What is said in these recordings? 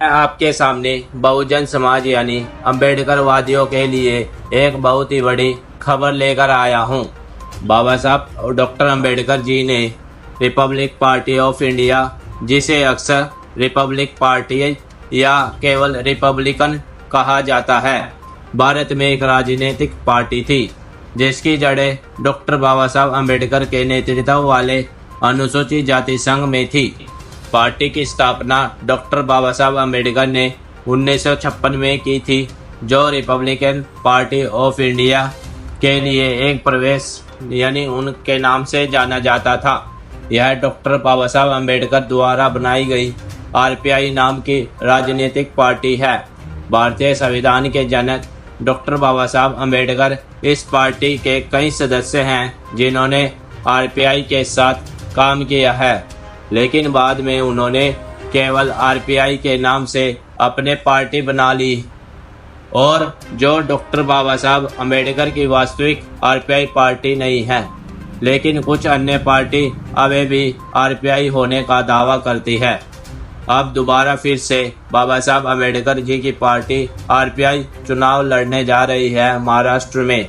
मैं आपके सामने बहुजन समाज यानी अम्बेडकर वादियों के लिए एक बहुत ही बड़ी खबर लेकर आया हूं। बाबा साहब डॉक्टर अम्बेडकर जी ने रिपब्लिक पार्टी ऑफ इंडिया, जिसे अक्सर रिपब्लिक पार्टी या केवल रिपब्लिकन कहा जाता है, भारत में एक राजनीतिक पार्टी थी जिसकी जड़ें डॉक्टर बाबा साहब अम्बेडकर के नेतृत्व वाले अनुसूचित जाति संघ में थी। पार्टी की स्थापना डॉक्टर बाबा साहब अम्बेडकर ने 1956 में की थी, जो रिपब्लिकन पार्टी ऑफ इंडिया के लिए एक प्रवेश यानी उनके नाम से जाना जाता था। यह डॉक्टर बाबा साहब अम्बेडकर द्वारा बनाई गई आरपीआई नाम की राजनीतिक पार्टी है। भारतीय संविधान के जनक डॉक्टर बाबा साहब अम्बेडकर इस पार्टी के कई सदस्य हैं जिन्होंने आरपीआई के साथ काम किया है, लेकिन बाद में उन्होंने केवल आरपीआई के नाम से अपने पार्टी बना ली और जो डॉक्टर बाबा साहब अम्बेडकर की वास्तविक आरपीआई पार्टी नहीं है, लेकिन कुछ अन्य पार्टी अभी भी आरपीआई होने का दावा करती है। अब दोबारा फिर से बाबा साहब अम्बेडकर जी की पार्टी आरपीआई चुनाव लड़ने जा रही है महाराष्ट्र में,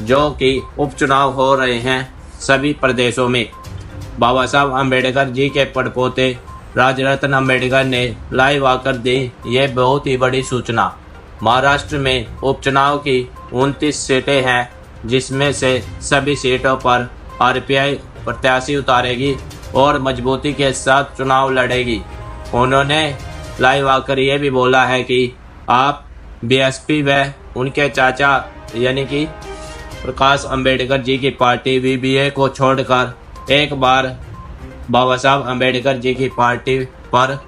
जो कि उपचुनाव हो रहे हैं सभी प्रदेशों में। बाबा साहब अम्बेडकर जी के पड़पोते राजरत्न अम्बेडकर ने लाइव आकर दी ये बहुत ही बड़ी सूचना। महाराष्ट्र में उपचुनाव की 29 सीटें हैं, जिसमें से सभी सीटों पर आरपीआई प्रत्याशी उतारेगी और मजबूती के साथ चुनाव लड़ेगी। उन्होंने लाइव आकर ये भी बोला है कि आप बीएसपी व उनके चाचा यानी कि प्रकाश अम्बेडकर जी की पार्टी वीबीए को छोड़कर एक बार बाबा साहब अम्बेडकर जी की पार्टी पर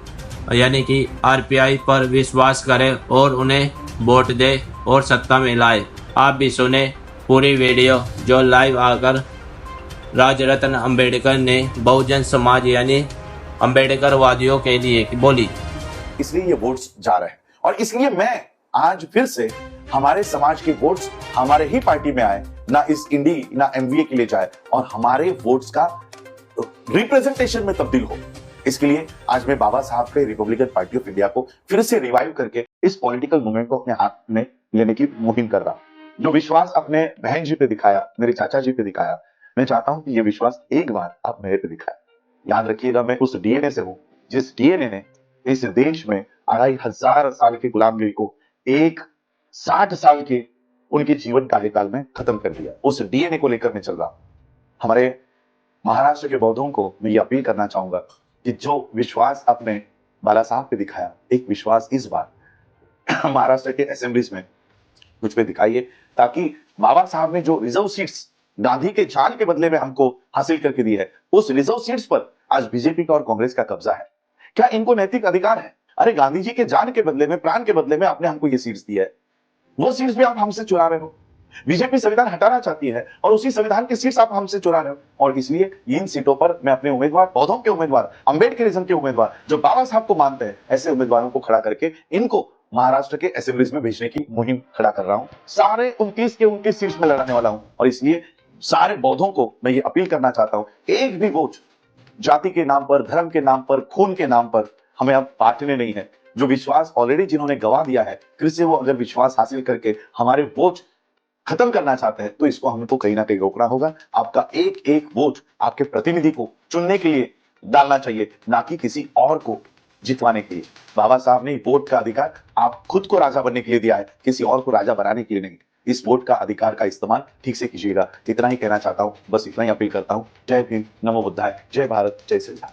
यानी कि आरपीआई पर विश्वास करें और उन्हें वोट दे और सत्ता में लाए। आप भी सुने पूरी वीडियो जो लाइव आकर राजरत्न अम्बेडकर ने बहुजन समाज यानी अम्बेडकर वादियों के लिए बोली। इसलिए ये वोट्स जा रहे हैं और इसलिए मैं आज फिर से हमारे समाज के वोट्स हमारे ही पार्टी में आए, ना इस इंडी ना एमवीए के लिए जाए और हमारे वोट्स का रिप्रेजेंटेशन में तब्दील हो। इसके लिए आज मैं बाबा साहब के रिपब्लिकन पार्टी ऑफ इंडिया को फिर से रिवाइव करके इस पॉलिटिकल मूवमेंट को अपने हाथ में लेने की मुहिम कर रहा हूं। जो विश्वास अपने बहन जी पे दिखाया, मेरे चाचा जी पे दिखाया, मैं चाहता हूं कि ये विश्वास एक बार आप मेरे पे दिखाए। याद रखिएगा, मैं उस डीएनए से हूं जिस डीएनए ने इस देश में 2500 साल की गुलामगिरी को 60 साल के उनके जीवन कार्यकाल में खत्म कर दिया। उस डीएनए को लेकर मैं चल रहा हूं। हमारे महाराष्ट्र के बौद्धों को मैं ये अपील करना चाहूंगा कि जो विश्वास आपने बाला साहब पे दिखाया, एक विश्वास इस बार महाराष्ट्र के असेंबलीज में कुछ पे दिखाइए, ताकि बाबा साहब ने जो रिजर्व सीट्स गांधी के जान के बदले में हमको हासिल करके दी है, उस रिजर्व सीट्स पर आज बीजेपी का और कांग्रेस का कब्जा है। क्या इनको नैतिक अधिकार है? अरे गांधी जी के जान के बदले में, प्राण के बदले में आपने हमको ये सीट्स दी है, वो सीट्स भी आप हमसे चुरा रहे हो। बीजेपी संविधान हटाना चाहती है और उसी संविधान की सीट्स आप हमसे चुरा रहे हो। और इसलिए इन सीटों पर मैं अपने उम्मीदवार, बौद्धों के उम्मीदवार, अम्बेडकरिज्म के उम्मीदवार, जो बाबा साहब को मानते हैं, ऐसे उम्मीदवारों को खड़ा करके इनको महाराष्ट्र के असेंबलीज में भेजने की मुहिम खड़ा कर रहा हूं। सारे 29 के 29 सीट्स में लड़ने वाला हूं और इसलिए सारे बौद्धों को मैं ये अपील करना चाहता हूं, एक भी वोट जाति के नाम पर, धर्म के नाम पर, खून के नाम पर हमें अब बांटने नहीं है। जो विश्वास ऑलरेडी जिन्होंने गवा दिया है, फिर से वो अगर विश्वास हासिल करके हमारे वोट खत्म करना चाहते हैं, तो इसको हमको कहीं ना कहीं रोकना होगा। आपका एक एक वोट आपके प्रतिनिधि को चुनने के लिए डालना चाहिए, ना कि किसी और को जितवाने के लिए। बाबा साहब ने वोट का अधिकार आप खुद को राजा बनने के लिए दिया है, किसी और को राजा बनाने के लिए नहीं। इस वोट का अधिकार का इस्तेमाल ठीक से कीजिएगा। इतना ही कहना चाहता हूं, बस इतना ही अपील करता हूं। जय भीम, नमो बुद्धाय, जय भारत, जय श्री राम।